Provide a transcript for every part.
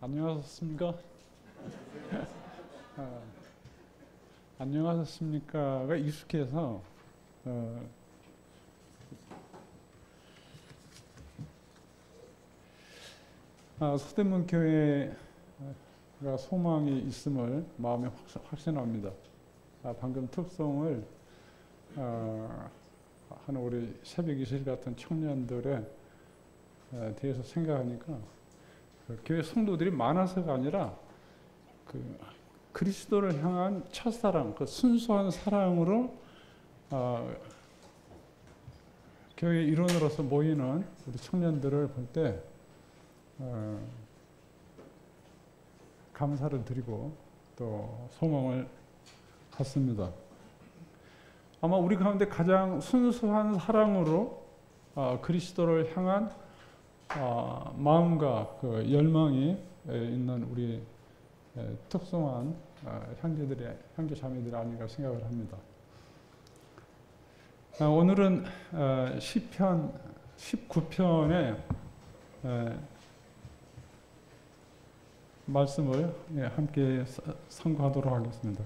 안녕하셨습니까? 안녕하셨습니까가 익숙해서 서대문 교회가 소망이 있음을 마음에 확신합니다. 방금 특송을 한 우리 새벽이슬 같은 청년들에 대해서 생각하니까 교회 성도들이 많아서가 아니라 그리스도를 향한 첫사랑, 그 순수한 사랑으로 교회 일원으로서 모이는 우리 청년들을 볼 때 감사를 드리고 또 소망을 갖습니다. 아마 우리 가운데 가장 순수한 사랑으로 그리스도를 향한 마음과 그 열망이 있는 우리 특성한 형제 자매들이 아닌가 생각을 합니다. 오늘은 시편 19편의 말씀을 함께 상고하도록 하겠습니다.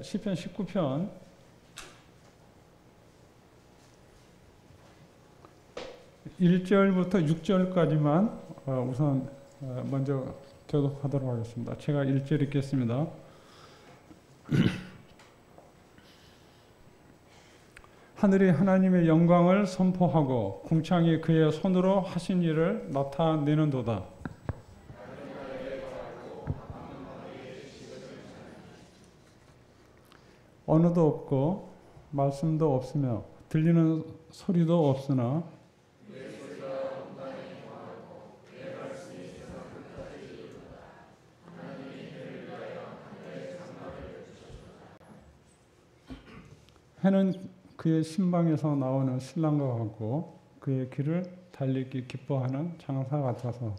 시편 19편 1절부터 6절까지만 우선 먼저 교독하도록 하겠습니다. 제가 1절 읽겠습니다. 하늘이 하나님의 영광을 선포하고 궁창이 그의 손으로 하신 일을 나타내는도다. 언어도 없고 말씀도 없으며 들리는 소리도 없으나 해는 그의 신방에서 나오는 신랑과 같고 그의 길을 달리기 기뻐하는 장사 같아서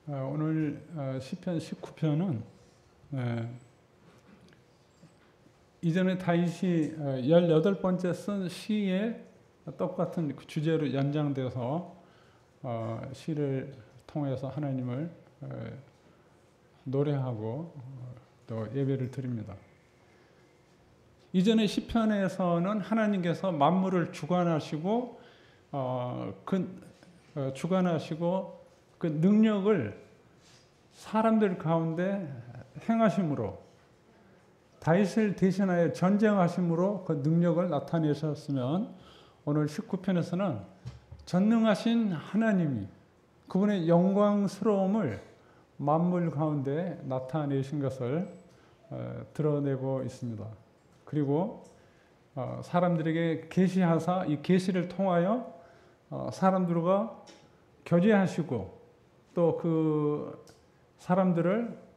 오늘 시편 19편은 이전에 다윗이 18번째 쓴 시에 똑같은 주제로 연장되어서 시를 통해서 하나님을 노래하고 또 예배를 드립니다. 이전의 시편에서는 하나님께서 만물을 주관하시고 주관하시고 그 능력을 사람들 가운데 행하심으로 다윗을 대신하여 전쟁하심으로 그 능력을 나타내셨으면 오늘 19편에서는 전능하신 하나님이 그분의 영광스러움을 만물 가운데 나타내신 것을 드러내고 있습니다. 그리고 사람들에게 계시하사 이 계시를 통하여 사람들과 교제하시고 또 그 사람들을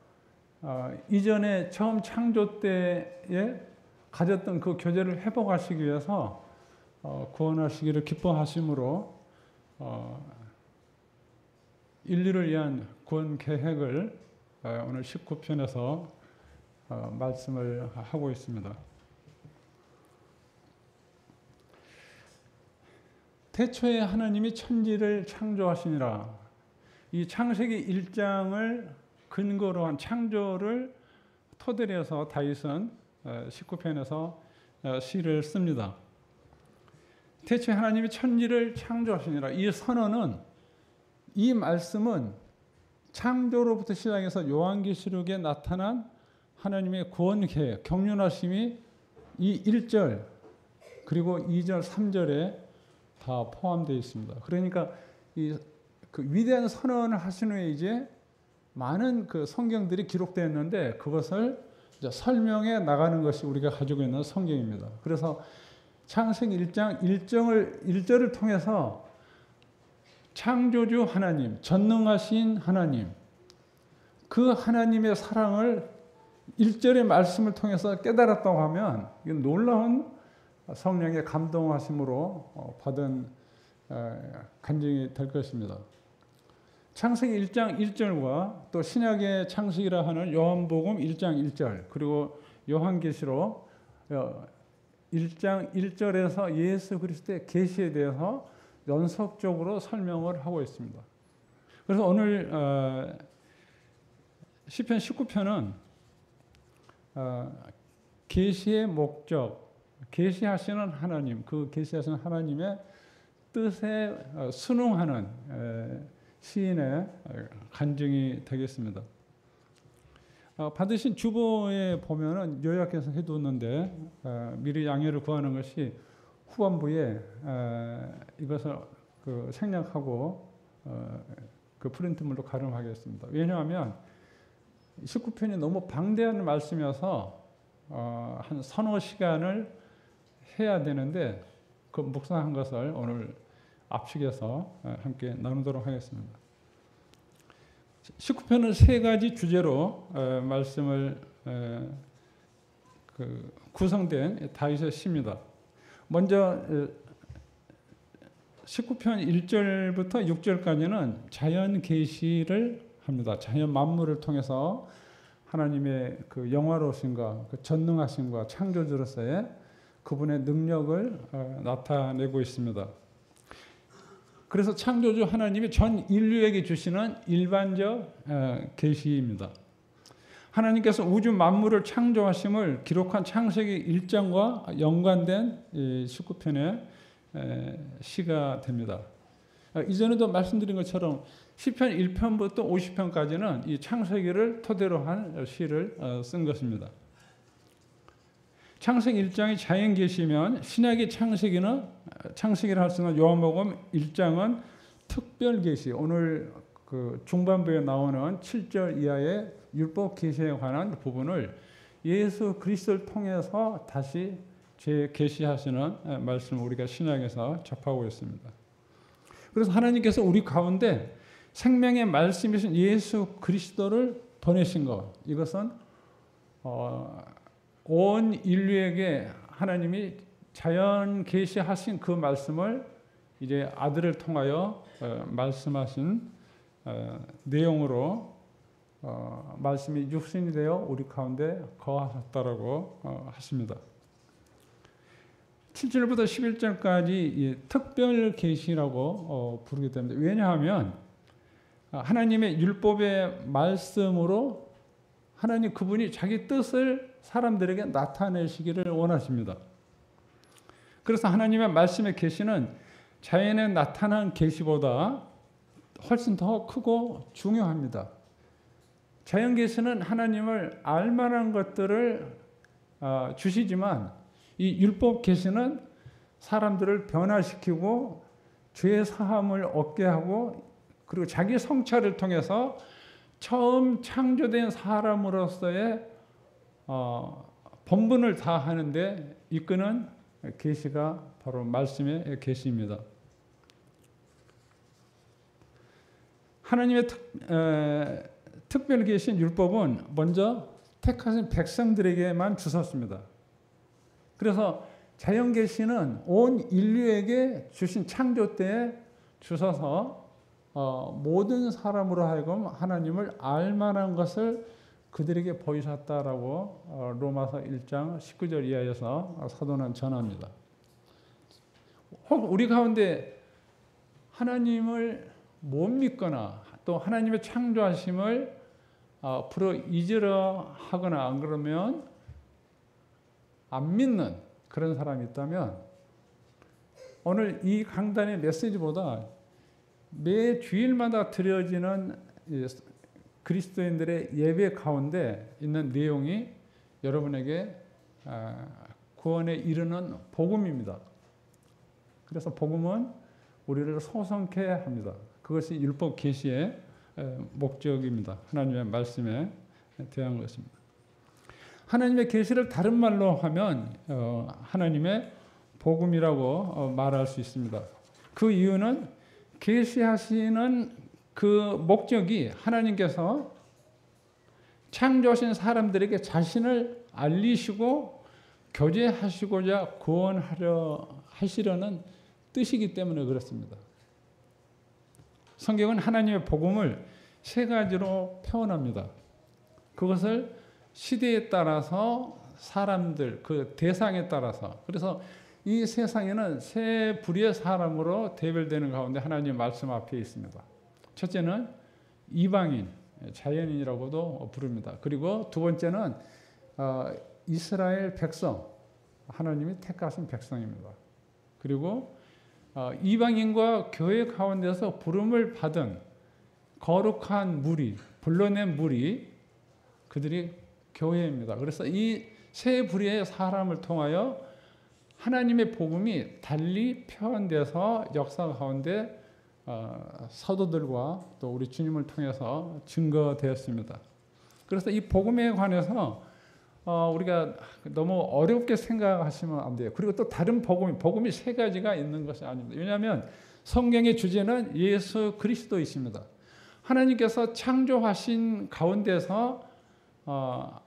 이전에 처음 창조 때에 가졌던 그 교제를 회복하시기 위해서 구원하시기를 기뻐하심으로 인류를 위한 구원 계획을 오늘 19편에서 말씀을 하고 있습니다. 태초에 하나님이 천지를 창조하시니라. 이 창세기 1장을 근거로 한 창조를 토대로 해서 다윗은 19편에서 시를 씁니다. 태초에 하나님이 천지를 창조하시니라. 이 선언은, 이 말씀은 창조로부터 시작해서 요한계시록에 나타난 하나님의 구원 계획, 경륜하심이 이 1절 그리고 2절, 3절에 다 포함되어 있습니다. 그러니까 그 위대한 선언을 하신 후에 이제 많은 그 성경들이 기록되었는데 그것을 이제 설명해 나가는 것이 우리가 가지고 있는 성경입니다. 그래서 창세기 1장 1절을 통해서 창조주 하나님, 전능하신 하나님, 그 하나님의 사랑을 1절의 말씀을 통해서 깨달았다고 하면 이건 놀라운 성령의 감동하심으로 받은 간증이 될 것입니다. 창세기 1장 1절과 또 신약의 창세기라 하는 요한복음 1장 1절 그리고 요한계시록 1장 1절에서 예수 그리스도의 계시에 대해서 연속적으로 설명을 하고 있습니다. 그래서 오늘 시편 19편은 계시의 목적, 계시하시는 하나님, 그 계시하시는 하나님의 뜻에 순응하는 시인의 간증이 되겠습니다. 받으신 주보에 보면은 요약해서 해두었는데 미리 양해를 구하는 것이 후반부에 이것을 생략하고 그 프린트물로 가름하겠습니다. 왜냐하면 19편이 너무 방대한 말씀이어서 한 서너 시간을 해야 되는데 그 묵상한 것을 오늘 앞식에서 함께 나누도록 하겠습니다. 19편은 세 가지 주제로 말씀을 구성된 다윗의 시입니다. 먼저 19편 1절부터 6절까지는 자연 계시를 합니다. 자연 만물을 통해서 하나님의 그 영화로우심과 그 전능하심과 창조주로서의 그분의 능력을 나타내고 있습니다. 그래서 창조주 하나님이 전 인류에게 주시는 일반적 계시입니다. 하나님께서 우주 만물을 창조하심을 기록한 창세기 1장과 연관된 19편의 시가 됩니다. 이전에도 말씀드린 것처럼 시편 1편부터 50편까지는 이 창세기를 토대로 한 시를 쓴 것입니다. 창세기 1장이 자연 계시면 신약의 창세기를 할 수 있는 요한복음 1장은 특별 계시. 오늘 그 중반부에 나오는 7절 이하의 율법 계시에 관한 부분을 예수 그리스도를 통해서 다시 재계시하시는 말씀을 우리가 신약에서 접하고 있습니다. 그래서 하나님께서 우리 가운데 생명의 말씀이신 예수 그리스도를 보내신 것, 이것은 온 인류에게 하나님이 자연 계시하신 그 말씀을 이제 아들을 통하여 말씀하신 내용으로 말씀이 육신이 되어 우리 가운데 거하셨다라고 하십니다. 7절부터 11절까지 특별 계시라고 부르게 됩니다. 왜냐하면 하나님의 율법의 말씀으로 하나님 그분이 자기 뜻을 사람들에게 나타내시기를 원하십니다. 그래서 하나님의 말씀의 계시는 자연에 나타난 계시보다 훨씬 더 크고 중요합니다. 자연 계시는 하나님을 알만한 것들을 주시지만 이 율법 계시는 사람들을 변화시키고 죄 사함을 얻게 하고 그리고 자기 성찰을 통해서 처음 창조된 사람으로서의 본분을 다하는데 이끄는 계시가 바로 말씀의 계시입니다. 하나님의 특별 계신 율법은 먼저 택하신 백성들에게만 주셨습니다. 그래서 자연 계시는 온 인류에게 주신 창조 때에 주셔서 모든 사람으로 하여금 하나님을 알만한 것을 그들에게 보이셨다라고 로마서 1장 19절 이하에서 사도는 전합니다. 혹 우리 가운데 하나님을 못 믿거나 또 하나님의 창조하심을 앞으로 잊으려 하거나 안 그러면 안 믿는 그런 사람이 있다면 오늘 이 강단의 메시지보다 매 주일마다 드려지는 그리스도인들의 예배 가운데 있는 내용이 여러분에게 구원에 이르는 복음입니다. 그래서 복음은 우리를 소성케 합니다. 그것이 율법 계시의 목적입니다. 하나님의 말씀에 대한 것입니다. 하나님의 계시를 다른 말로 하면 하나님의 복음이라고 말할 수 있습니다. 그 이유는 계시하시는 그 목적이 하나님께서 창조하신 사람들에게 자신을 알리시고 교제하시고자 구원하려 하시려는 뜻이기 때문에 그렇습니다. 성경은 하나님의 복음을 세 가지로 표현합니다. 그것을 시대에 따라서 사람들, 그 대상에 따라서, 그래서 이 세상에는 세 부류의 사람으로 대별되는 가운데 하나님의 말씀 앞에 있습니다. 첫째는 이방인, 자연인이라고도 부릅니다. 그리고 두 번째는 이스라엘 백성, 하나님이 택하신 백성입니다. 그리고 이방인과 교회 가운데서 부름을 받은 거룩한 무리, 불러낸 무리, 그들이 교회입니다. 그래서 이 세 부류의 사람을 통하여 하나님의 복음이 달리 표현돼서 역사 가운데 사도들과 또 우리 주님을 통해서 증거되었습니다. 그래서 이 복음에 관해서 우리가 너무 어렵게 생각하시면 안 돼요. 그리고 또 다른 복음이 세 가지가 있는 것이 아닙니다. 왜냐하면 성경의 주제는 예수 그리스도이십니다. 하나님께서 창조하신 가운데서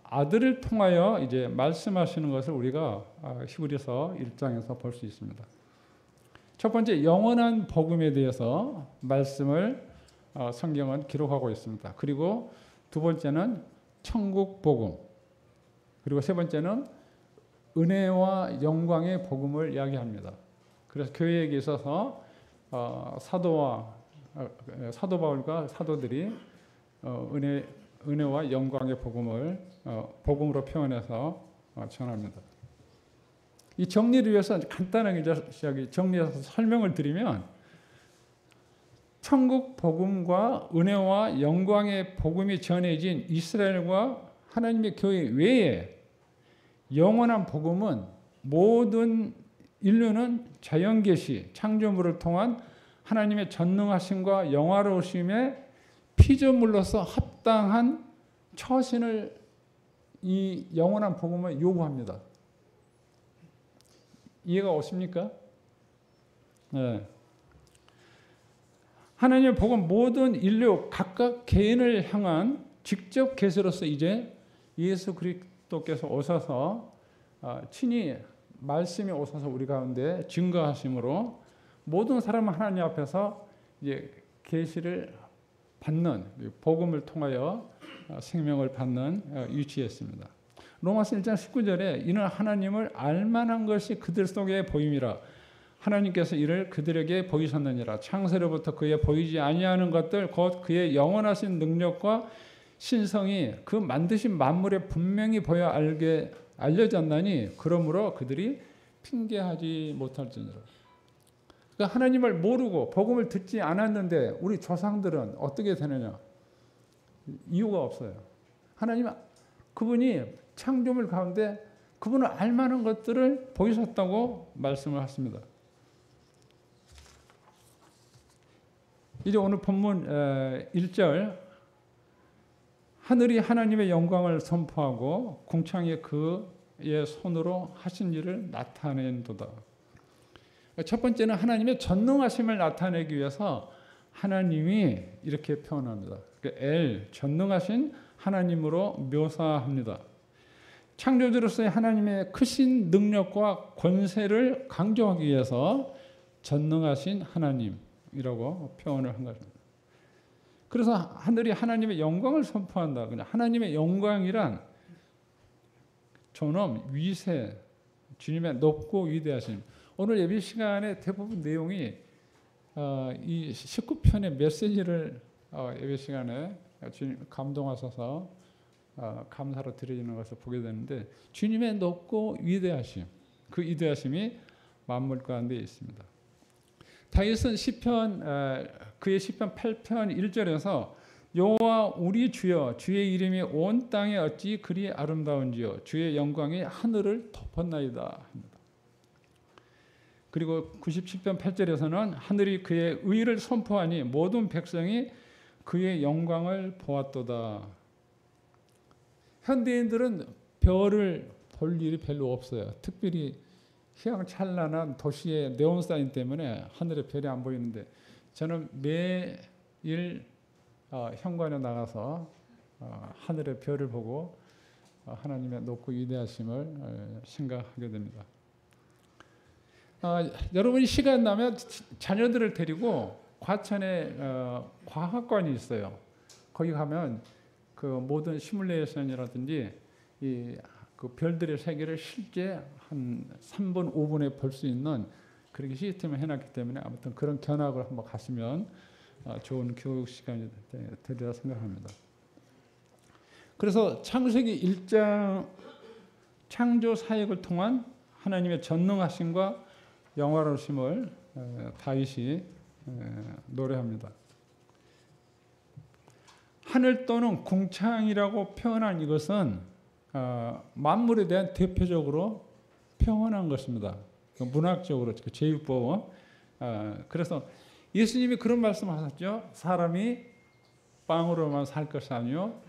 아들을 통하여 이제 말씀하시는 것을 우리가 히브리서 1장에서 볼 수 있습니다. 첫 번째, 영원한 복음에 대해서 말씀을 성경은 기록하고 있습니다. 그리고 두 번째는 천국 복음, 그리고 세 번째는 은혜와 영광의 복음을 이야기합니다. 그래서 교회에게 있어서 사도 바울과 사도들이 은혜와 영광의 복음을 복음으로 표현해서 전합니다. 이 정리를 위해서 간단하게 정리해서 설명을 드리면, 천국 복음과 은혜와 영광의 복음이 전해진 이스라엘과 하나님의 교회 외에 영원한 복음은 모든 인류는 자연계시, 창조물을 통한 하나님의 전능하심과 영화로우심에 피조물로서 합당한 처신을 이 영원한 복음을 요구합니다. 이해가 오십니까? 네. 하나님의 복음 모든 인류 각각 개인을 향한 직접 계시로서 이제 예수 그리스도께서 오셔서 친히 말씀이 오셔서 우리 가운데 증거하심으로 모든 사람은 하나님 앞에서 이제 계시를 받는, 복음을 통하여 생명을 받는 위치에 있습니다. 로마서 1장 19절에 이는 하나님을 알만한 것이 그들 속에 보임이라. 하나님께서 이를 그들에게 보이셨느니라. 창세로부터 그의 보이지 아니하는 것들 곧 그의 영원하신 능력과 신성이 그 만드신 만물에 분명히 보여 알려졌나니 그러므로 그들이 핑계하지 못할지니라. 그러니까 하나님을 모르고 복음을 듣지 않았는데 우리 조상들은 어떻게 되느냐? 이유가 없어요. 하나님, 그분이 창조물 가운데 그분을 알만한 것들을 보이셨다고 말씀을 하십니다. 이제 오늘 본문 1절, 하늘이 하나님의 영광을 선포하고 궁창이 그의 손으로 하신 일을 나타낸도다. 첫 번째는 하나님의 전능하심을 나타내기 위해서 하나님이 이렇게 표현합니다. 전능하신 하나님으로 묘사합니다. 창조주로서의 하나님의 크신 능력과 권세를 강조하기 위해서 전능하신 하나님이라고 표현을 한 것입니다. 그래서 하늘이 하나님의 영광을 선포한다. 그냥 하나님의 영광이란 존엄, 위세, 주님의 높고 위대하심. 오늘 예배 시간에 대부분 내용이 이 19편의 메시지를 예배 시간에 주님 감동하셔서 감사로 드리는 것을 보게 되는데, 주님의 높고 위대하심, 그 위대하심이 만물 가운데 있습니다. 다윗은 그의 시편 8편 1절에서 여호와 우리 주여, 주의 이름이 온 땅에 어찌 그리 아름다운지요, 주의 영광이 하늘을 덮었나이다 합니다. 그리고 97편 8절에서는 하늘이 그의 의를 선포하니 모든 백성이 그의 영광을 보았도다. 현대인들은 별을 볼 일이 별로 없어요. 특별히 휘황찬란한 도시의 네온사인 때문에 하늘에 별이 안 보이는데, 저는 매일 현관에 나가서 하늘의 별을 보고 하나님의 높고 위대하심을 생각하게 됩니다. 여러분이 시간 나면 자녀들을 데리고 과천에 과학관이 있어요. 거기 가면 그 모든 시뮬레이션이라든지 그 별들의 세계를 실제 한 3분, 5분에 볼 수 있는 그렇게 시스템을 해놨기 때문에 아무튼 그런 견학을 한번 가시면 좋은 교육 시간이 되리라 생각합니다. 그래서 창세기 1장 창조 사역을 통한 하나님의 전능하심과 영화로우심을 다윗이 노래합니다. 하늘 또는 궁창이라고 표현한 이것은 만물에 대한 대표적으로 표현한 것입니다. 문학적으로 제6법. 그래서 예수님이 그런 말씀을 하셨죠. 사람이 빵으로만 살 것이 아니요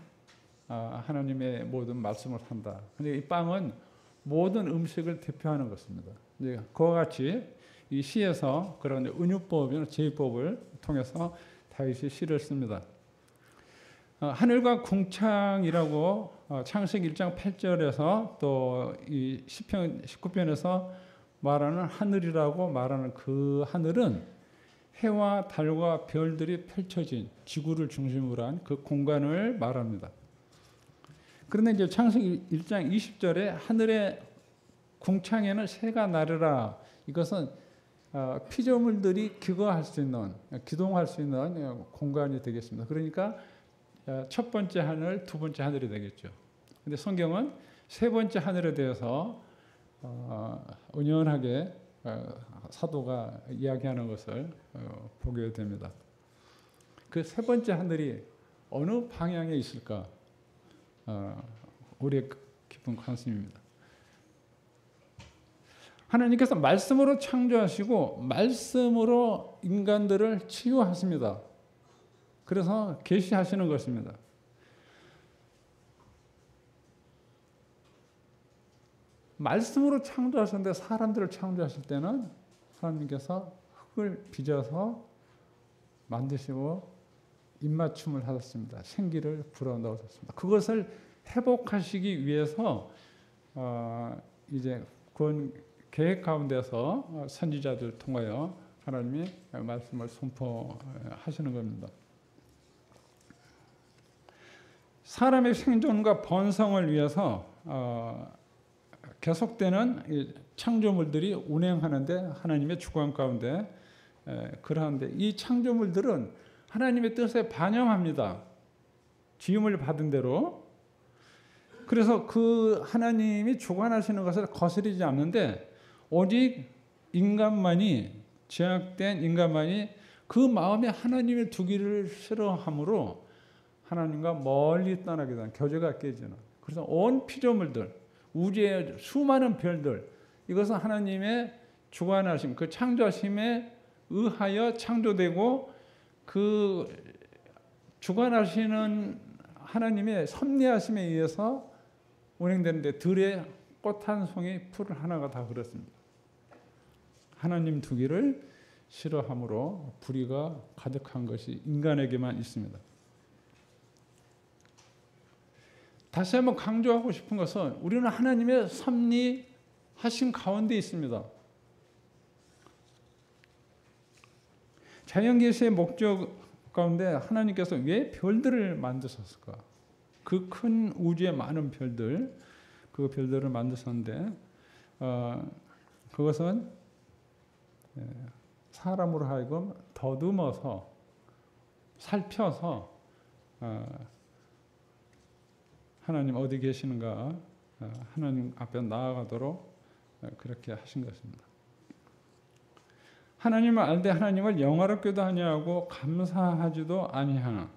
하나님의 모든 말씀을 산다. 근데 이 빵은 모든 음식을 대표하는 것입니다. 이제 그와 같이 이 시에서 그런 은유법이나 제6법을 통해서 다윗이 시를 씁니다. 하늘과 궁창이라고 창세기 1장 8절에서 또 이 시편 19편에서 말하는 하늘이라고 말하는 그 하늘은 해와 달과 별들이 펼쳐진 지구를 중심으로 한 그 공간을 말합니다. 그런데 이제 창세기 1장 20절에 하늘의 궁창에는 새가 나르라. 이것은 피조물들이 기거할 수 있는, 기동할 수 있는 공간이 되겠습니다. 그러니까 첫 번째 하늘, 두 번째 하늘이 되겠죠. 근데 성경은 세 번째 하늘에 대해서 은연하게 사도가 이야기하는 것을 보게 됩니다. 그 세 번째 하늘이 어느 방향에 있을까? 우리의 깊은 관심입니다. 하나님께서 말씀으로 창조하시고 말씀으로 인간들을 치유하십니다. 그래서 계시하시는 것입니다. 말씀으로 창조하셨는데 사람들을 창조하실 때는 하나님께서 흙을 빚어서 만드시고 입맞춤을 하셨습니다. 생기를 불어넣으셨습니다. 그것을 회복하시기 위해서 이제 구원 계획 가운데서 선지자들 통하여 하나님이 말씀을 선포하시는 겁니다. 사람의 생존과 번성을 위해서 계속되는 창조물들이 운행하는데 하나님의 주관 가운데 그러한데 이 창조물들은 하나님의 뜻에 반영합니다. 지음을 받은 대로. 그래서 그 하나님이 주관하시는 것을 거스르지 않는데 오직 인간만이 죄악된 인간만이 그 마음에 하나님을 두기를 싫어하므로 하나님과 멀리 떠나게 되는 교제가 깨지는. 그래서 온 피조물들, 우주의 수많은 별들, 이것은 하나님의 주관하심, 그 창조하심에 의하여 창조되고 그 주관하시는 하나님의 섭리하심에 의해서 운행되는데 들에 꽃 한 송이, 풀 하나가 다 그렇습니다. 하나님 두기를 싫어함으로 불의가 가득한 것이 인간에게만 있습니다. 다시 한번 강조하고 싶은 것은 우리는 하나님의 섭리하심 가운데 있습니다. 자연계시의 목적 가운데 하나님께서 왜 별들을 만드셨을까? 그 큰 우주의 많은 별들, 그 별들을 만드셨는데 그것은 사람으로 하여금 더듬어서 살펴서 하나님 어디 계시는가 하나님 앞에 나아가도록 그렇게 하신 것입니다. 하나님을 알되 하나님을 영화롭게도 아니하고 감사하지도 아니하나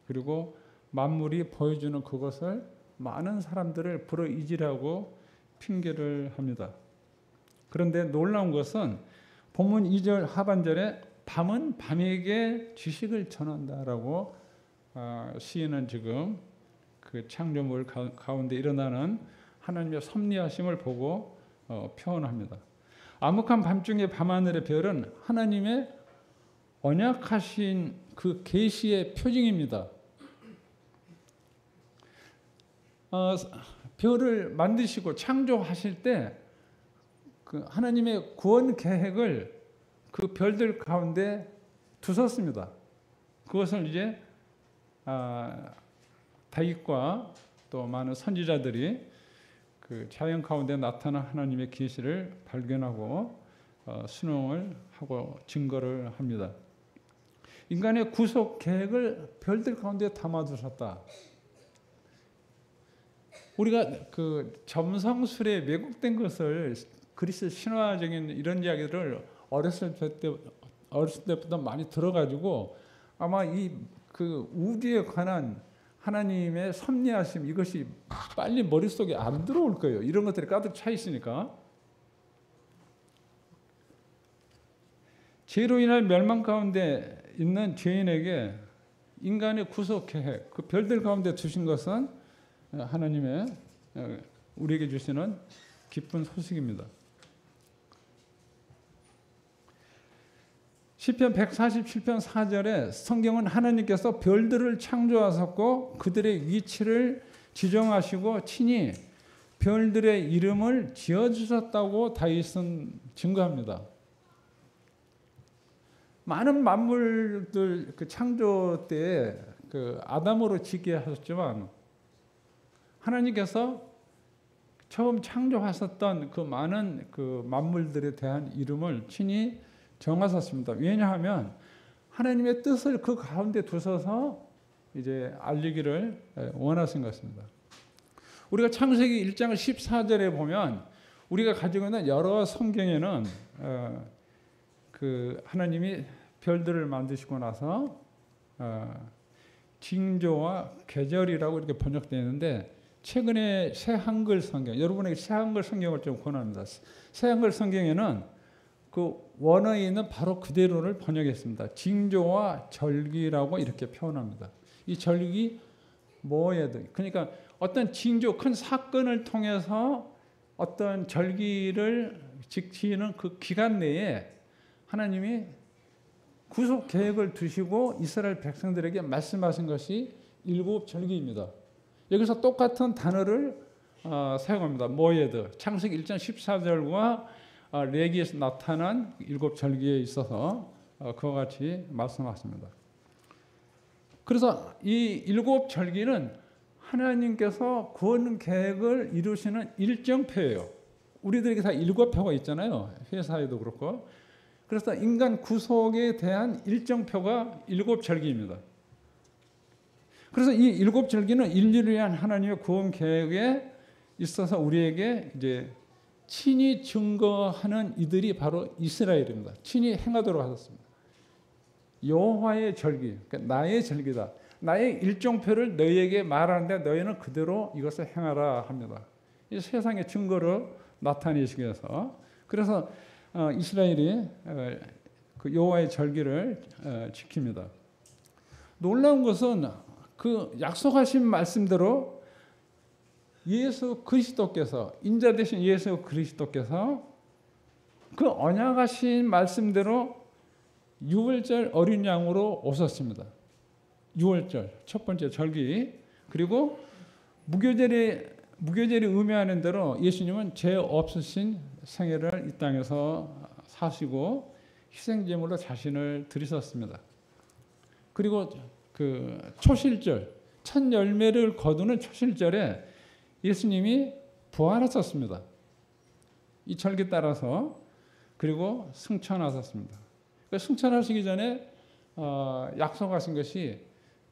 그리고 만물이 보여주는 그것을 많은 사람들을 불어이지라고 핑계를 합니다. 그런데 놀라운 것은 본문 2절 하반절에 밤은 밤에게 지식을 전한다라고 시인은 지금 그 창조물 가운데 일어나는 하나님의 섭리하심을 보고 표현합니다. 암흑한 밤중의 밤하늘의 별은 하나님의 언약하신 그 계시의 표징입니다. 별을 만드시고 창조하실 때 그 하나님의 구원 계획을 그 별들 가운데 두섰습니다. 그것을 이제 다윗과 또 많은 선지자들이 그 자연 가운데 나타난 하나님의 계시를 발견하고 순응을 하고 증거를 합니다. 인간의 구속 계획을 별들 가운데 담아두셨다. 우리가 그 점성술에 왜곡된 것을 그리스 신화적인 이런 이야기들을 어렸을 때부터 많이 들어가지고 아마 이 그 우주에 관한 하나님의 섭리하심 이것이 빨리 머릿속에 안 들어올 거예요. 이런 것들이 가득 차 있으니까. 죄로 인한 멸망 가운데 있는 죄인에게 인간의 구속 계획, 그 별들 가운데 두신 것은 하나님의 우리에게 주시는 기쁜 소식입니다. 시편 147편 4절에 성경은 하나님께서 별들을 창조하셨고 그들의 위치를 지정하시고 친히 별들의 이름을 지어주셨다고 다윗은 증거합니다. 많은 만물들 그 창조 때에 그 아담으로 짓게 하셨지만 하나님께서 처음 창조하셨던 그 많은 그 만물들에 대한 이름을 친히 정하셨습니다. 왜냐하면 하나님의 뜻을 그 가운데 두셔서 이제 알리기를 원하신 것입니다. 우리가 창세기 1장 14절에 보면 우리가 가지고 있는 여러 성경에는 그 하나님이 별들을 만드시고 나서 징조와 계절이라고 이렇게 번역되어 있는데 최근에 새 한글 성경, 여러분에게 새 한글 성경을 좀 권합니다. 새 한글 성경에는 그 원어에 있는 바로 그대로를 번역했습니다. 징조와 절기라고 이렇게 표현합니다. 이 절기 뭐에도 그러니까 어떤 징조 큰 사건을 통해서 어떤 절기를 지키는 그 기간 내에 하나님이 구속 계획을 두시고 이스라엘 백성들에게 말씀하신 것이 일곱 절기입니다. 여기서 똑같은 단어를 사용합니다. 모에드 창세기 1장 14절과 레기에서 나타난 일곱 절기에 있어서 그와 같이 말씀하십니다. 그래서 이 일곱 절기는 하나님께서 구원 계획을 이루시는 일정표예요. 우리들에게 다 일곱 표가 있잖아요. 회사에도 그렇고. 그래서 인간 구속에 대한 일정표가 일곱 절기입니다. 그래서 이 일곱 절기는 인류를 위한 하나님의 구원 계획에 있어서 우리에게 이제 친히 증거하는 이들이 바로 이스라엘입니다. 친히 행하도록 하셨습니다. 여호와의 절기, 그러니까 나의 절기다. 나의 일정표를 너희에게 말하는데 너희는 그대로 이것을 행하라 합니다. 이 세상의 증거를 나타내시기 위해서. 그래서 이스라엘이 그 여호와의 절기를 지킵니다. 놀라운 것은 그 약속하신 말씀대로 예수 그리스도께서 인자 되신 예수 그리스도께서 그 언약하신 말씀대로 유월절 어린 양으로 오셨습니다. 유월절 첫 번째 절기 그리고 무교절이 의미하는 대로 예수님은 죄 없으신 생애를 이 땅에서 사시고 희생제물로 자신을 드리셨습니다. 그리고 그 초실절 첫 열매를 거두는 초실절에 예수님이 부활하셨습니다. 이 절기 따라서 그리고 승천하셨습니다. 승천하시기 전에 약속하신 것이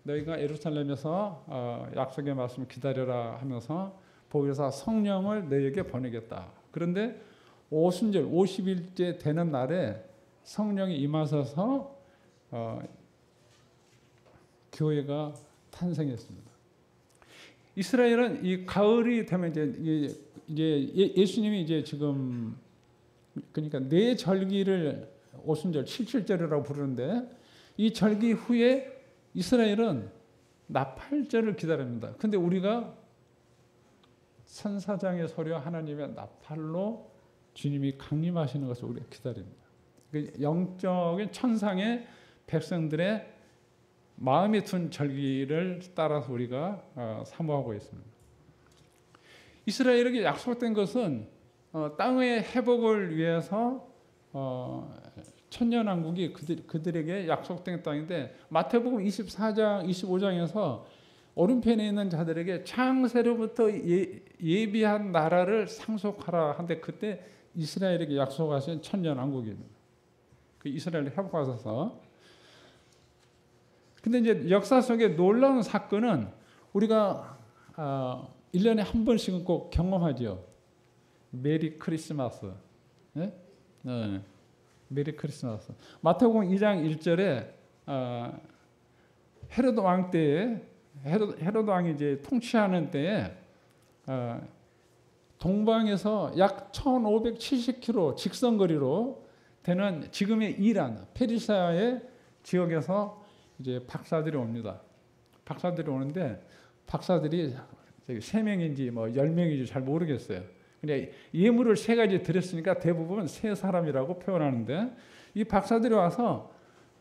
너희가 예루살렘에서 약속의 말씀을 기다려라 하면서 보혜사 성령을 너희에게 보내겠다. 그런데 오순절 50일째 되는 날에 성령이 임하셔서 교회가 탄생했습니다. 이스라엘은 이 가을이 되면 이제 예수님이 이제 지금 그러니까 네 절기를 오순절 77절이라고 부르는데 이 절기 후에 이스라엘은 나팔절을 기다립니다. 그런데 우리가 선사장의 소리와 하나님의 나팔로 주님이 강림하시는 것을 우리가 기다립니다. 영적인 천상의 백성들의 마음에 둔 절기를 따라서 우리가 사모하고 있습니다. 이스라엘에게 약속된 것은 땅의 회복을 위해서 천년왕국이 그들에게 약속된 땅인데 마태복음 24장, 25장에서 오른편에 있는 자들에게 창세로부터 예비한 나라를 상속하라 한데 그때 이스라엘에게 약속하신 천년왕국입니다. 그 이스라엘을 회복하셔서. 근데 이제 역사 속에 놀라운 사건은 우리가 1년에 한 번씩은 꼭 경험하죠. 메리 크리스마스. 네? 네. 메리 크리스마스. 마태복음 2장 1절에 헤로드 왕 때에 헤로드 왕이 이제 통치하는 때에 동방에서 약 1570km 직선거리로 되는 지금의 이란, 페르시아의 지역에서 이제 박사들이 옵니다. 박사들이 오는데 박사들이 3명인지 뭐 10명인지 잘 모르겠어요. 근데 예물을 3가지 드렸으니까 대부분 3사람이라고 표현하는데 이 박사들이 와서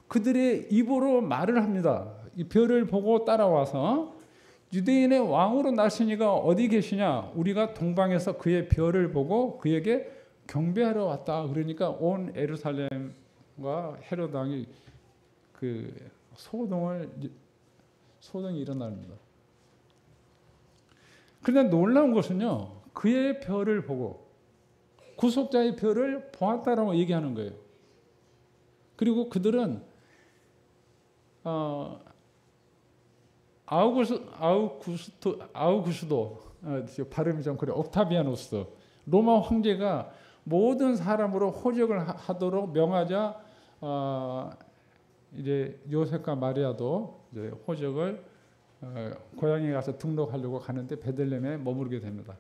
그들의 입으로 말을 합니다. 이 별을 보고 따라와서 유대인의 왕으로 나시니가 어디 계시냐? 우리가 동방에서 그의 별을 보고 그에게 경배하러 왔다. 그러니까 온 예루살렘과 헤로드 왕이 그 소동이 일어납니다. 그런데 놀라운 것은요. 그의 별을 보고 구속자의 별을 보았다라고 얘기하는 거예요. 그리고 그들은 아우구스도 발음이 좀 그래 옥타비아누스 로마 황제가 모든 사람으로 호적을 하도록 명하자 이제 요셉과 마리아도 이제 호적을 고향에 가서 등록하려고 가는데 베들레헴에 머무르게 됩니다.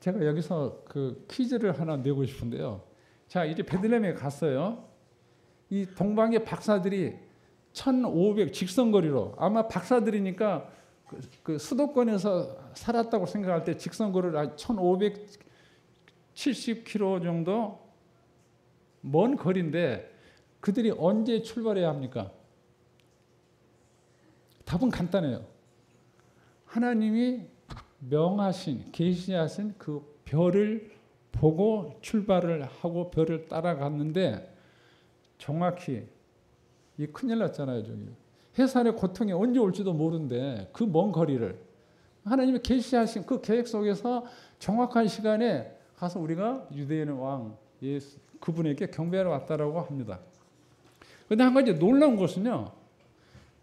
제가 여기서 그 퀴즈를 하나 내고 싶은데요. 자, 이제 베들레헴에 갔어요. 이 동방의 박사들이 1500 직선거리로 아마 박사들이니까 그 수도권에서 살았다고 생각할 때 직선거리를 1570km 정도 먼 거리인데 그들이 언제 출발해야 합니까? 답은 간단해요. 하나님이 명하신, 계시하신 그 별을 보고 출발을 하고 별을 따라갔는데 정확히 이 큰일 났잖아요. 저기 해산의 고통이 언제 올지도 모르는데 그 먼 거리를 하나님이 계시하신 그 계획 속에서 정확한 시간에 가서 우리가 유대인의 왕 예수 그분에게 경배하러 왔다라고 합니다. 그런데 한 가지 놀라운 것은요.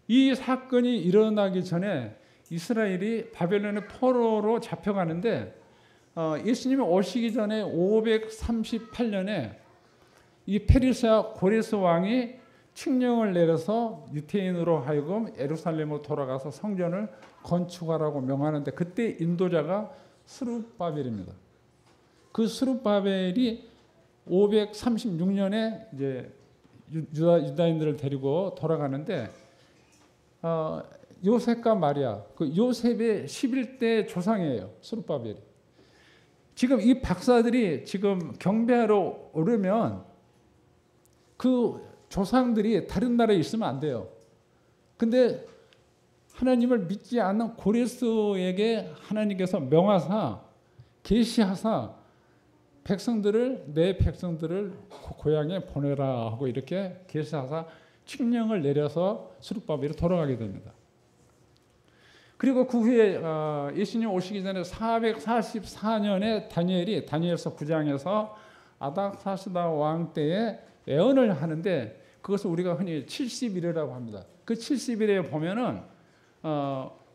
이 사건이 일어나기 전에 이스라엘이 바벨론의 포로로 잡혀가는데 예수님이 오시기 전에 538년에 이 페르시아 고레스 왕이 칙령을 내려서 유태인으로 하여금 예루살렘으로 돌아가서 성전을 건축하라고 명하는데 그때 인도자가 스룹바벨입니다. 그 스룹바벨이 536년에 이제 유다인들을 데리고 돌아가는데 요셉과 마리아, 그 요셉의 11대 조상이에요. 스룹바벨이. 지금 이 박사들이 지금 경배하러 오르면 그 조상들이 다른 나라에 있으면 안 돼요. 근데 하나님을 믿지 않는 고레스에게 하나님께서 명하사 계시하사 내 백성들을 고향에 보내라 하고 이렇게 계시하사 칙령을 내려서 스룹바벨이 돌아가게 됩니다. 그리고 그 후에 예수님 오시기 전에 444년에 다니엘서 9장에서 아닥사스다 왕 때에 예언을 하는데 그것을 우리가 흔히 70일이라고 합니다. 그 70일에 보면은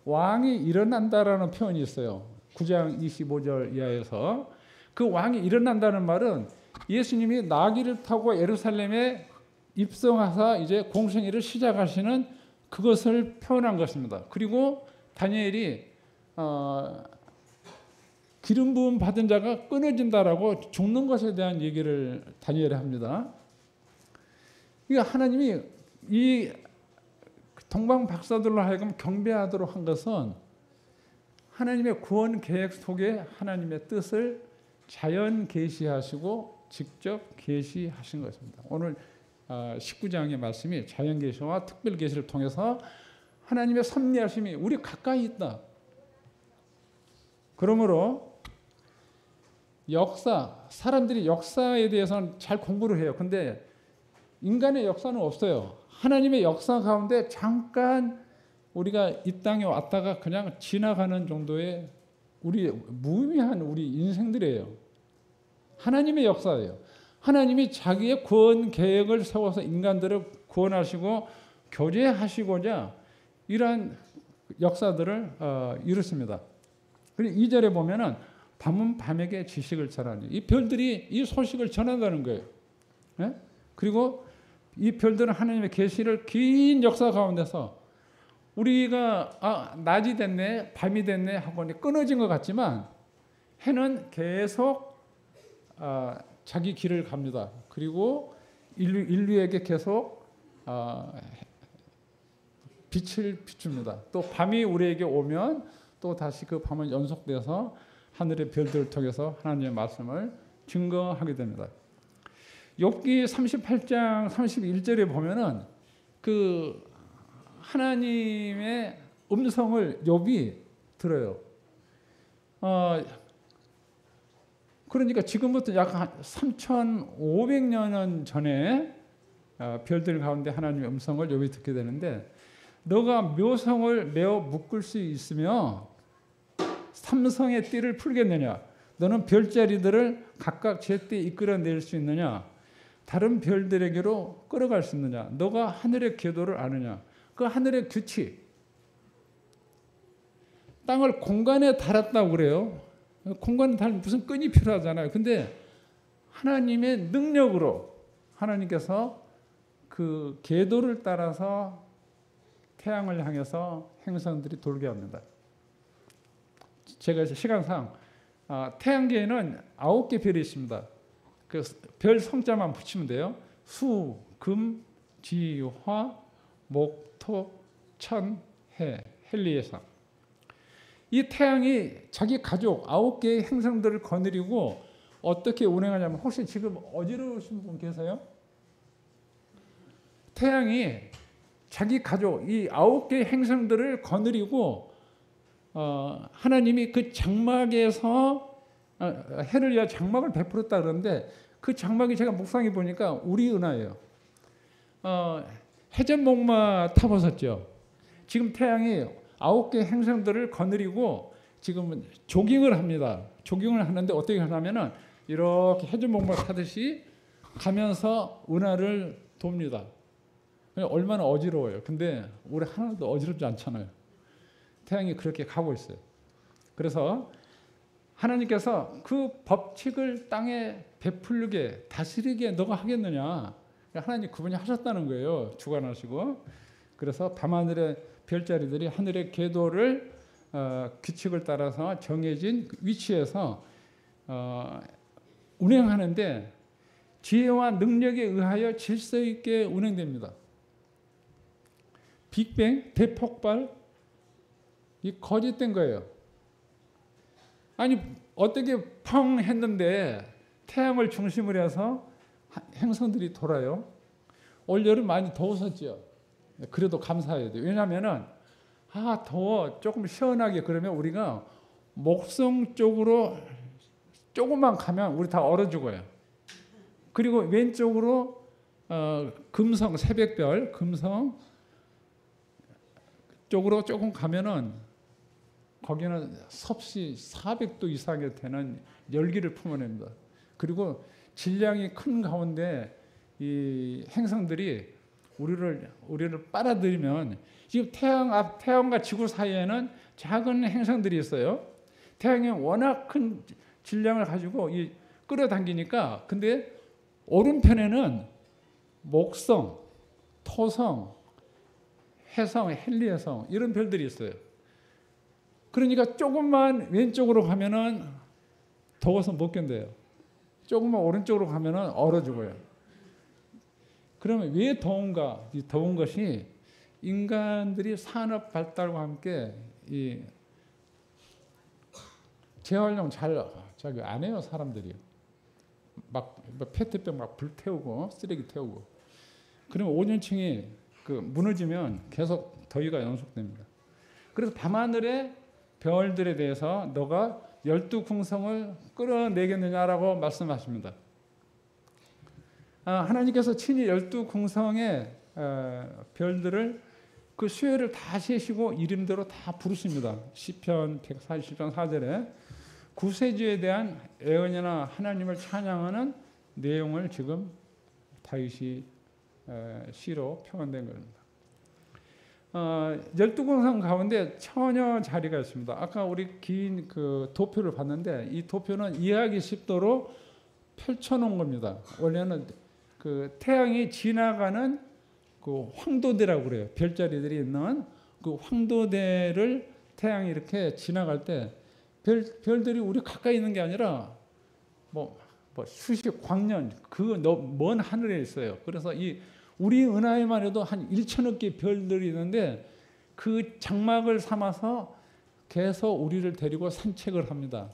왕이 일어난다라는 표현이 있어요. 9장 25절 이하에서 그 왕이 일어난다는 말은 예수님이 나귀를 타고 예루살렘에 입성하사 이제 공생애를 시작하시는 그것을 표현한 것입니다. 그리고 다니엘이 기름 부음 받은 자가 끊어진다라고 죽는 것에 대한 얘기를 다니엘이 합니다. 그러니까 하나님이 이 동방 박사들로 하여금 경배하도록 한 것은 하나님의 구원 계획 속에 하나님의 뜻을 자연 계시하시고 직접 계시하신 것입니다. 오늘 19장의 말씀이 자연 계시와 특별 계시를 통해서 하나님의 섭리하심이 우리 가까이 있다. 그러므로 사람들이 역사에 대해서는 잘 공부를 해요. 근데 인간의 역사는 없어요. 하나님의 역사 가운데 잠깐 우리가 이 땅에 왔다가 그냥 지나가는 정도의 우리 무의미한 우리 인생들이에요. 하나님의 역사예요. 하나님이 자기의 구원 계획을 세워서 인간들을 구원하시고 교제하시고자 이러한 역사들을 이루습니다. 그리고 2절에 보면은 밤은 밤에게 지식을 전하니 이 별들이 이 소식을 전한다는 거예요. 예? 그리고 이 별들은 하나님의 계시를 긴 역사 가운데서 우리가 낮이 됐네 밤이 됐네 하고 끊어진 것 같지만 해는 계속 자기 길을 갑니다. 그리고 인류에게 계속 빛을 비춥니다. 또 밤이 우리에게 오면 또 다시 그 밤은 연속돼서 하늘의 별들을 통해서 하나님의 말씀을 증거하게 됩니다. 욥기 38장 31절에 보면은 그 하나님의 음성을 욥이 들어요. 그러니까 지금부터 약 3,500년 전에 별들 가운데 하나님의 음성을 욥이 듣게 되는데 너가 묘성을 메어 묶을 수 있으며 삼성의 띠를 풀겠느냐? 너는 별자리들을 각각 제때 이끌어낼 수 있느냐? 다른 별들에게로 끌어갈 수 있느냐? 너가 하늘의 궤도를 아느냐? 그 하늘의 규칙. 땅을 공간에 달았다고 그래요. 공간에 달면 무슨 끈이 필요하잖아요. 근데 하나님의 능력으로 하나님께서 그 궤도를 따라서 태양을 향해서 행성들이 돌게 합니다. 제가 시간상 태양계에는 9개 별이 있습니다. 그 별 성자만 붙이면 돼요. 수, 금, 지, 화, 목, 토, 천, 해, 헬리에상. 이 태양이 자기 가족 9개의 행성들을 거느리고 어떻게 운행하냐면 혹시 지금 어지러우신 분 계세요? 태양이 자기 가족 이 9개의 행성들을 거느리고 하나님이 그 장막에서 해를 위하 장막을 베풀었다 그러는데 그 장막이 제가 묵상해 보니까 우리 은하예요. 해전목마 타보셨죠? 지금 태양이 9개 행성들을 거느리고 지금 조깅을 합니다. 조깅을 하는데 어떻게 하냐면은 이렇게 해전목마 타듯이 가면서 은하를 돕니다. 얼마나 어지러워요. 근데 우리 하나도 어지럽지 않잖아요. 태양이 그렇게 가고 있어요. 그래서 하나님께서 그 법칙을 땅에 베풀게 다스리게 너가 하겠느냐. 하나님 그분이 하셨다는 거예요. 주관하시고. 그래서 밤하늘의 별자리들이 하늘의 궤도를 규칙을 따라서 정해진 위치에서 운행하는데 지혜와 능력에 의하여 질서 있게 운행됩니다. 빅뱅, 대폭발, 이 거짓된 거예요. 아니 어떻게 펑 했는데 태양을 중심으로 해서 행성들이 돌아요. 올여름 많이 더웠었죠. 그래도 감사해야 돼요. 왜냐하면은 더워 조금 시원하게 그러면 우리가 목성 쪽으로 조금만 가면 우리 다 얼어 죽어요. 그리고 왼쪽으로 금성 새벽별 금성 쪽으로 조금 가면은 거기는 섭씨 400도 이상이 되는 열기를 품어냅니다. 그리고 질량이 큰 가운데 이 행성들이 우리를 빨아들이면 지금 태양과 지구 사이에는 작은 행성들이 있어요. 태양이 워낙 큰 질량을 가지고 끌어당기니까 근데 오른편에는 목성, 토성, 해성, 헬리에성 이런 별들이 있어요. 그러니까 조금만 왼쪽으로 가면은 더워서 못 견뎌요. 조금만 오른쪽으로 가면은 얼어 죽어요. 그러면 왜 더운가? 이 더운 것이 인간들이 산업 발달과 함께 이 재활용 잘 안 해요 사람들이. 막 페트병 막 불태우고 쓰레기 태우고. 그러면 오존층이 무너지면 계속 더위가 연속됩니다. 그래서 밤하늘의 별들에 대해서 너가 12궁성을 끌어내겠느냐라고 말씀하십니다. 하나님께서 친히 12궁성의 별들을 그 수요를 다 세시고 이름대로 다 부르십니다. 시편 140편 4절에 구세주에 대한 애언이나 하나님을 찬양하는 내용을 지금 다윗이 시로 표현된 겁니다. 12궁성 가운데 처녀 자리가 있습니다. 아까 우리 긴 그 도표를 봤는데 이 도표는 이해하기 쉽도록 펼쳐놓은 겁니다. 원래는 그 태양이 지나가는 그 황도대라고 그래요. 별자리들이 있는 그 황도대를 태양이 이렇게 지나갈 때 별들이 우리 가까이 있는 게 아니라 뭐 수십 광년 그 먼 하늘에 있어요. 그래서 이 우리 은하에만 해도 한 1천억 개 별들이 있는데 그 장막을 삼아서 계속 우리를 데리고 산책을 합니다.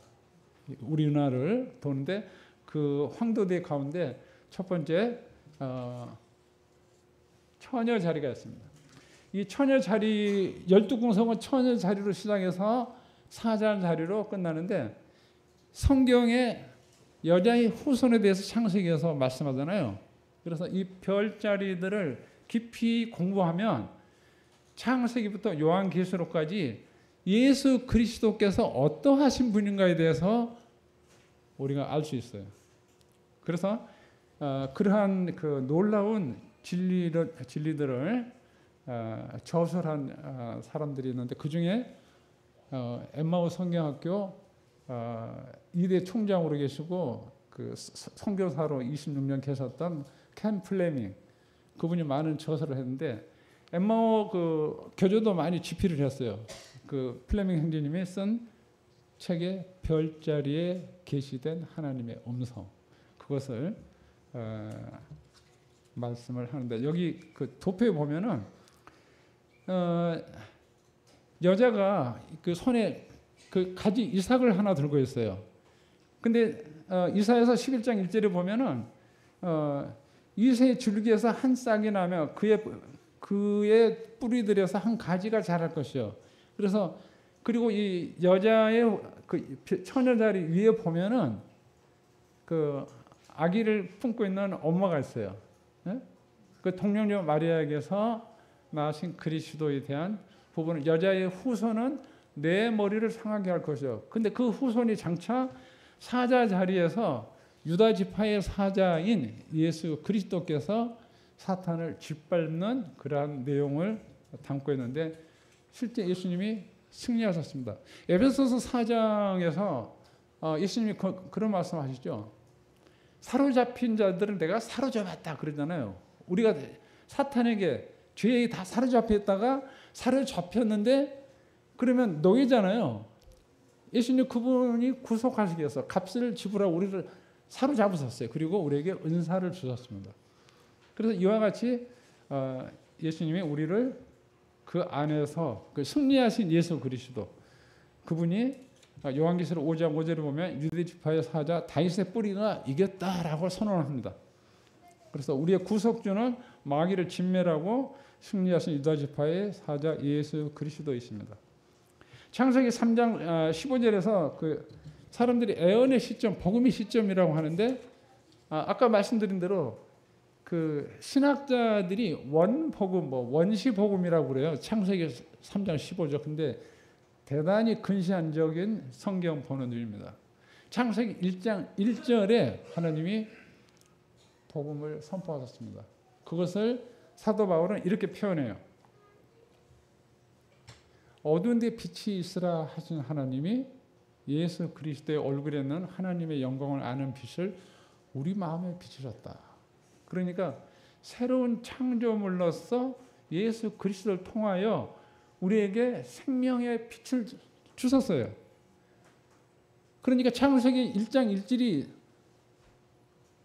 우리 은하를 도는데 그 황도대 가운데 첫 번째 처녀 자리가 있습니다. 이 처녀 자리 12궁성은 처녀 자리로 시작해서 사자 자리로 끝나는데 성경에 여자의 후손에 대해서 창세기에서 말씀하잖아요. 그래서 이 별자리들을 깊이 공부하면 창세기부터 요한계시록까지 예수 그리스도께서 어떠하신 분인가에 대해서 우리가 알 수 있어요. 그래서 그러한 그 놀라운 진리들을 저술한 사람들이 있는데 그 중에 엠마우스 성경학교 2대 총장으로 계시고 그 선교사로 26년 계셨던 켄 플레밍 그분이 많은 저서를 했는데 엠마오 그 교조도 많이 집필을 했어요. 그 플레밍 형제님이 쓴 책에 별자리에 계시된 하나님의 음성 그것을 말씀을 하는데 여기 그 도표에 보면은 여자가 그 손에 그 가지 이삭을 하나 들고 있어요. 근데 이사야서 11장 1절에 보면은 이새의 줄기에서 한 싹이 나며 그의 뿌리들에서 한 가지가 자랄 것이요. 그래서 그리고 이 여자의 그 처녀 자리 위에 보면은 그 아기를 품고 있는 엄마가 있어요. 네? 그 동령녀 마리아에게서 나신 그리스도에 대한 부분은 여자의 후손은 내 머리를 상하게 할 것이요. 근데 그 후손이 장차 사자 자리에서 유다 지파의 사자인 예수 그리스도께서 사탄을 짓밟는 그러한 내용을 담고 있는데 실제 예수님이 승리하셨습니다. 에베소서 4장에서 예수님이 그런 말씀하시죠. 사로잡힌 자들은 내가 사로잡았다 그러잖아요. 우리가 사탄에게 죄에 다 사로잡혀 있다가 사로잡혔는데 그러면 노예잖아요. 예수님 그분이 구속하시기 위해서 값을 지불하고 우리를 사로잡으셨어요. 그리고 우리에게 은사를 주셨습니다. 그래서 이와 같이 예수님이 우리를 그 안에서 그 승리하신 예수 그리스도 그분이 요한계시록 5장 5절에 보면 유대 지파의 사자 다윗의 뿌리가 이겼다라고 선언합니다. 그래서 우리의 구속주는 마귀를 진멸하고 승리하신 유다 지파의 사자 예수 그리스도이십니다. 창세기 3장 15절에서 그 사람들이 애언의 시점, 복음의 시점이라고 하는데 아까 말씀드린 대로 그 신학자들이 원복음, 원시복음이라고 그래요. 창세기 3장 15절. 근데 대단히 근시안적인 성경 본원들입니다. 창세기 1장 1절에 하나님이 복음을 선포하셨습니다. 그것을 사도 바울은 이렇게 표현해요. 어두운 데 빛이 있으라 하신 하나님이 예수 그리스도의 얼굴에 있는 하나님의 영광을 아는 빛을 우리 마음에 비추셨다. 그러니까 새로운 창조물로서 예수 그리스도를 통하여 우리에게 생명의 빛을 주셨어요. 그러니까 창세기 1장 1절이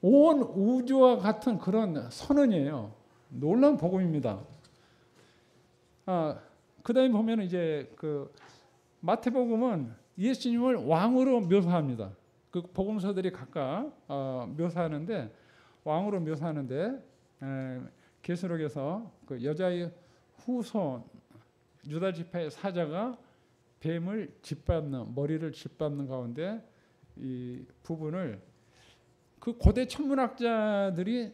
온 우주와 같은 그런 선언이에요. 놀라운 복음입니다. 그 다음에 보면 이제 그 마태복음은 예수님을 왕으로 묘사합니다. 그 복음서들이 각각 묘사하는데 왕으로 묘사하는데 계시록에서 그 여자의 후손 유다 지파의 사자가 뱀을 짓밟는 머리를 짓밟는 가운데 이 부분을 그 고대 천문학자들이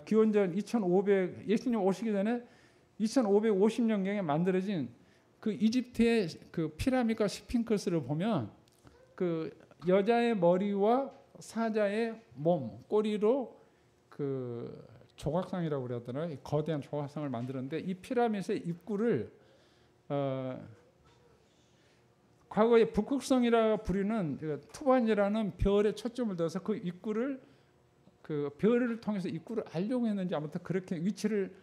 기원전 2500 예수님 오시기 전에 2550년경에 만들어진 그 이집트의 그 피라미드과 스핑크스를 보면 그 여자의 머리와 사자의 몸, 꼬리로 그 조각상이라고 그랬더라고요. 거대한 조각상을 만들었는데 이 피라미드의 입구를 과거에 북극성이라 부르는 투반이라는 별에 초점을 둬서 그 입구를 그 별을 통해서 입구를 알려고 했는지 아무튼 그렇게 위치를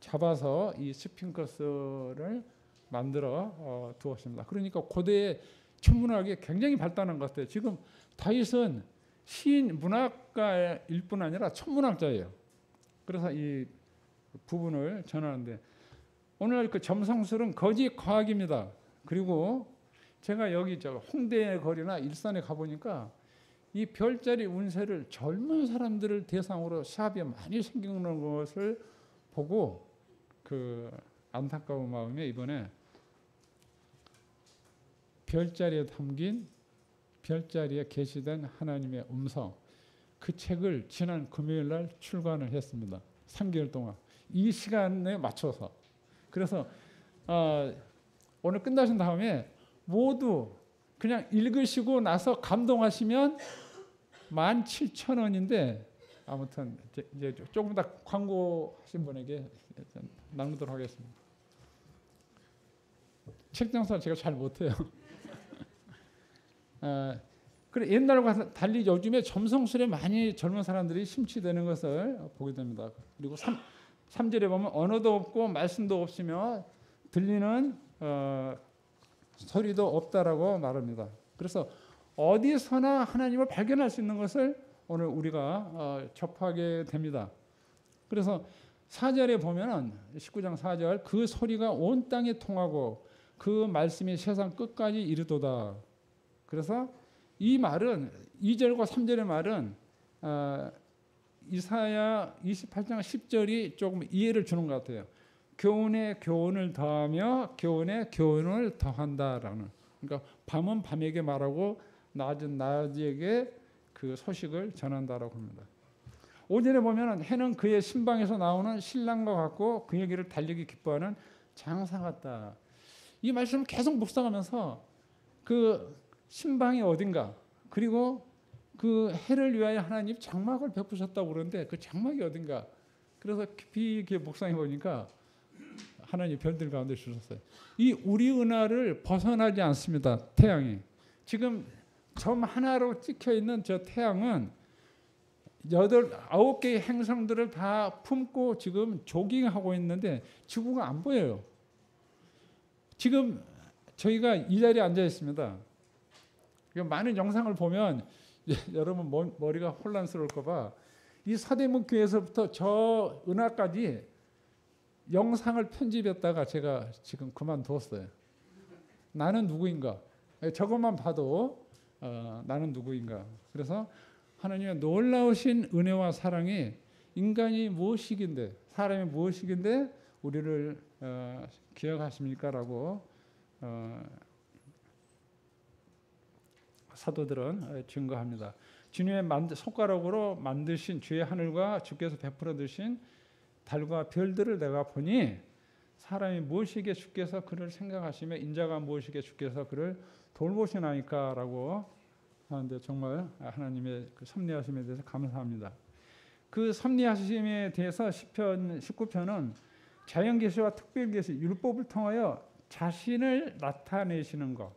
잡아서 이 스핑크스를 만들어 두었습니다. 그러니까 고대의 천문학이 굉장히 발달한 것 같아요. 지금 다윗은 시인 문학가일 뿐 아니라 천문학자예요. 그래서 이 부분을 전하는데 오늘 그 점성술은 거짓 과학입니다. 그리고 제가 여기 홍대 거리나 일산에 가보니까 이 별자리 운세를 젊은 사람들을 대상으로 시합이 많이 생기는 것을 보고 그 안타까운 마음에 이번에 별자리에 담긴 별자리에 게시된 하나님의 음성 그 책을 지난 금요일 날 출간을 했습니다. 3개월 동안 이 시간에 맞춰서 그래서 오늘 끝나신 다음에 모두 그냥 읽으시고 나서 감동하시면 17,000원인데 아무튼 이제 조금 더 광고하신 분에게 나누도록 하겠습니다. 책 장사를 제가 잘 못해요. 그래 옛날과 달리 요즘에 점성술에 많이 젊은 사람들이 심취되는 것을 보게 됩니다. 그리고 3절에 보면 언어도 없고 말씀도 없으며 들리는 소리도 없다라고 말합니다. 그래서 어디서나 하나님을 발견할 수 있는 것을 오늘 우리가 접하게 됩니다. 그래서 4절에 보면 19장 4절 그 소리가 온 땅에 통하고 그 말씀이 세상 끝까지 이르도다. 그래서 이 말은 2절과 3절의 말은 이사야 28장 10절이 조금 이해를 주는 것 같아요. 교훈에 교훈을 더하며 교훈에 교훈을 더한다라는. 그러니까 밤은 밤에게 말하고 낮은 낮에게 그 소식을 전한다라고 합니다. 5절에 보면 해는 그의 신방에서 나오는 신랑과 같고 그에게를 달리기 기뻐하는 장사 같다. 이 말씀을 계속 묵상하면서 그 신방이 어딘가 그리고 그 해를 위하여 하나님 장막을 베푸셨다고 그러는데 그 장막이 어딘가 그래서 깊이 이렇게 묵상해 보니까 하나님 별들 가운데 주셨어요. 이 우리 은하를 벗어나지 않습니다. 태양이 지금 점 하나로 찍혀 있는 저 태양은 9개의 행성들을 다 품고 지금 조깅하고 있는데 지구가 안 보여요. 지금 저희가 이 자리에 앉아 있습니다. 많은 영상을 보면 여러분 머리가 혼란스러울까 봐 이 서대문 교회에서부터 저 은하까지 영상을 편집했다가 제가 지금 그만두었어요. 나는 누구인가? 저것만 봐도 나는 누구인가? 그래서 하나님의 놀라우신 은혜와 사랑이 인간이 무엇이긴데 사람이 무엇이긴데 우리를 기억하십니까라고 사도들은 증거합니다. 주님의 손가락으로 만드신 주의 하늘과 주께서 베풀어 주신 달과 별들을 내가 보니 사람이 무엇이기에 주께서 그를 생각하시며 인자가 무엇이기에 주께서 그를 돌보시나이까라고 하는데 정말 하나님의 그 섭리하심에 대해서 감사합니다. 그 섭리하심에 대해서 시편 19편은 자연계시와 특별계시, 율법을 통하여 자신을 나타내시는 것,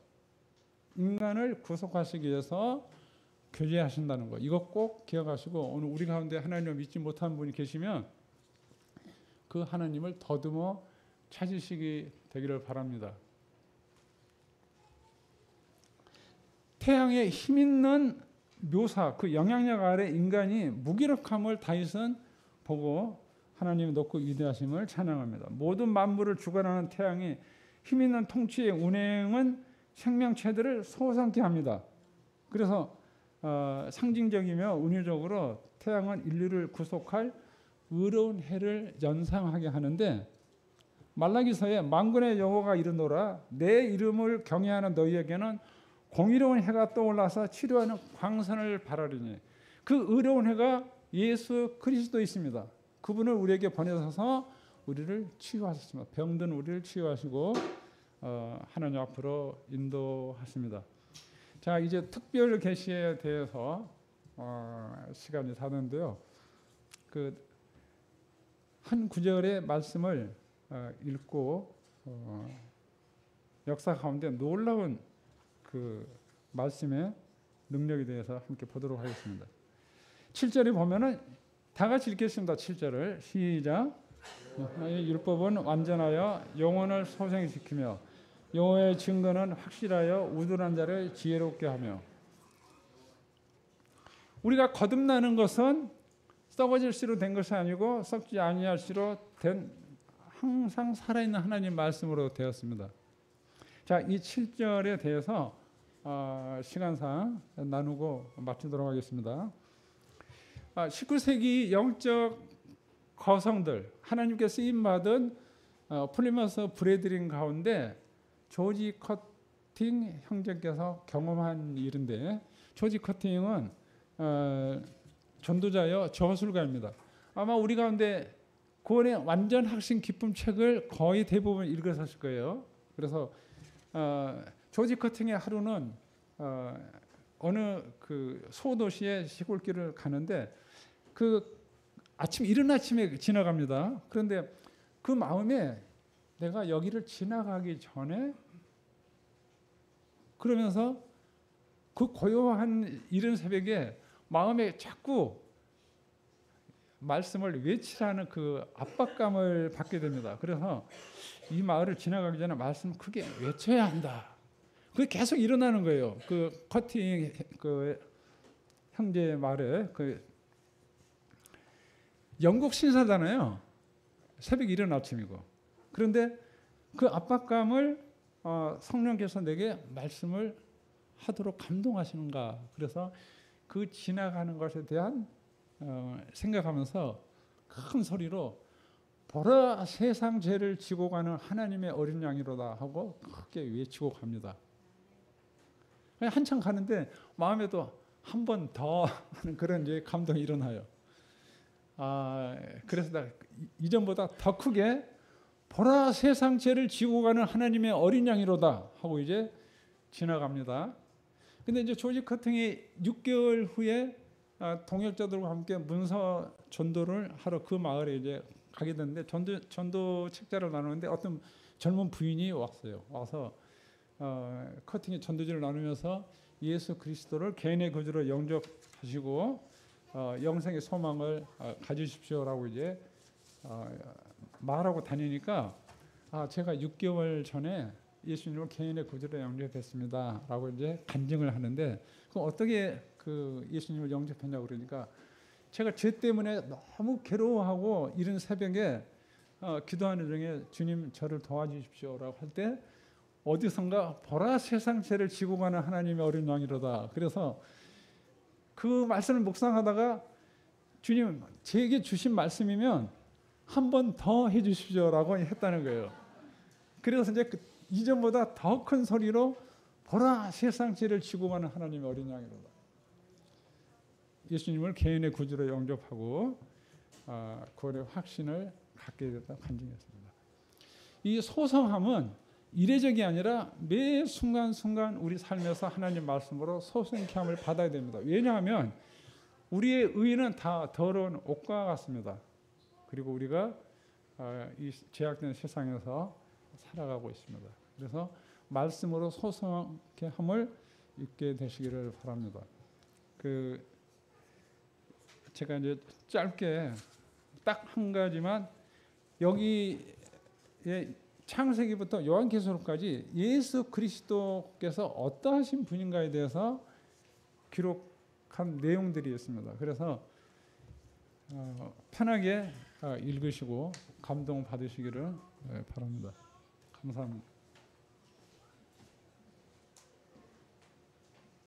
인간을 구속하시기 위해서 교제하신다는 것, 이것 꼭 기억하시고 오늘 우리 가운데 하나님을 믿지 못한 분이 계시면 그 하나님을 더듬어 찾으시기 되기를 바랍니다. 태양의 힘 있는 묘사, 그 영향력 아래 인간이 무기력함을 다윗은 보고 하나님이 높고 위대하심을 찬양합니다. 모든 만물을 주관하는 태양이 힘 있는 통치의 운행은 생명체들을 소상케 합니다. 그래서 상징적이며 은유적으로 태양은 인류를 구속할 의로운 해를 연상하게 하는데 말라기서에 만군의 여호와가 이르노라 내 이름을 경외하는 너희에게는 공의로운 해가 떠올라서 치료하는 광선을 발하리니 그 의로운 해가 예수 그리스도이십니다. 그분을 우리에게 보내셔서 우리를 치유하셨습니다. 병든 우리를 치유하시고 하나님 앞으로 인도하십니다. 자, 이제 특별 계시에 대해서 시간이 다 됐는데요. 한 구절의 말씀을 읽고 역사 가운데 놀라운 그 말씀의 능력에 대해서 함께 보도록 하겠습니다. 7절에 보면은 다 같이 읽겠습니다. 7절을 시작. 율법은 완전하여 영혼을 소생시키며 여호와의 증거는 확실하여 우둔한 자를 지혜롭게 하며. 우리가 거듭나는 것은 썩어질 씨로 된 것이 아니고 썩지 아니할 씨로 된 항상 살아있는 하나님 말씀으로 되었습니다. 자, 이 7절에 대해서 시간상 나누고 마치도록 하겠습니다. 19세기 영적 거성들, 하나님께 쓰임받은 플리머스 브레드린 가운데 조지 커팅 형제께서 경험한 일인데, 조지 커팅은 전도자여 저술가입니다. 아마 우리 가운데 구원의 완전 확신 기쁨 책을 거의 대부분 읽으셨을 거예요. 그래서 조지 커팅의 하루는 어느 그 소도시의 시골길을 가는데 이른 아침에 지나갑니다. 그런데 그 마음에 내가 여기를 지나가기 전에, 그러면서 그 고요한 이른 새벽에 마음에 자꾸 말씀을 외치라는 그 압박감을 받게 됩니다. 그래서 이 마을을 지나가기 전에 말씀 크게 외쳐야 한다. 그게 계속 일어나는 거예요. 그 커팅 그 형제 말에 영국 신사잖아요. 새벽 이른 아침이고. 그런데 그 압박감을 성령께서 내게 말씀을 하도록 감동하시는가. 그래서 그 지나가는 것에 대한 생각하면서 큰 소리로 보라 세상 죄를 지고 가는 하나님의 어린 양이로다 하고 크게 외치고 갑니다. 한참 가는데 마음에도 한 번 더 하는 그런 이제 감동이 일어나요. 그래서 이전보다 더 크게 보라 세상 죄를 지고 가는 하나님의 어린 양이로다 하고 이제 지나갑니다. 근데 이제 조지 커팅이 6개월 후에 동역자들과 함께 문서 전도를 하러 그 마을에 이제 가게 됐는데 전도 책자를 나누는데 어떤 젊은 부인이 왔어요. 와서 커팅이 전도지를 나누면서 예수 그리스도를 개인의 구주로 영접하시고 영생의 소망을 가지십시오라고 이제 말하고 다니니까 제가 6개월 전에 예수님을 개인의 구주로 영접했습니다라고 이제 간증을 하는데, 그럼 어떻게 그 예수님을 영접했냐고 그러니까 제가 죄 때문에 너무 괴로워하고 이른 새벽에 기도하는 중에 주님 저를 도와주십시오라고 할 때 어디선가 보라 세상 죄를 지고 가는 하나님의 어린 양이로다. 그래서 그 말씀을 묵상하다가 주님 제게 주신 말씀이면 한 번 더 해주십시오라고 했다는 거예요. 그래서 이제 이전보다 더 큰 소리로 보라 세상 죄를 지고 가는 하나님의 어린 양이로다. 예수님을 개인의 구주로 영접하고 구원의 확신을 갖게 됐다고 간증했습니다. 이 소성함은 이례적이 아니라 매 순간순간 우리 삶에서 하나님 말씀으로 소성케 함을 받아야 됩니다. 왜냐하면 우리의 의는 다 더러운 옷과 같습니다. 그리고 우리가 이 죄악된 세상에서 살아가고 있습니다. 그래서 말씀으로 소성케 함을 입게 되시기를 바랍니다. 제가 이제 짧게 딱 한 가지만, 여기에 창세기부터 요한계시록까지 예수 그리스도께서 어떠하신 분인가에 대해서 기록한 내용들이 있습니다. 그래서 편하게 읽으시고 감동 받으시기를 바랍니다. 감사합니다.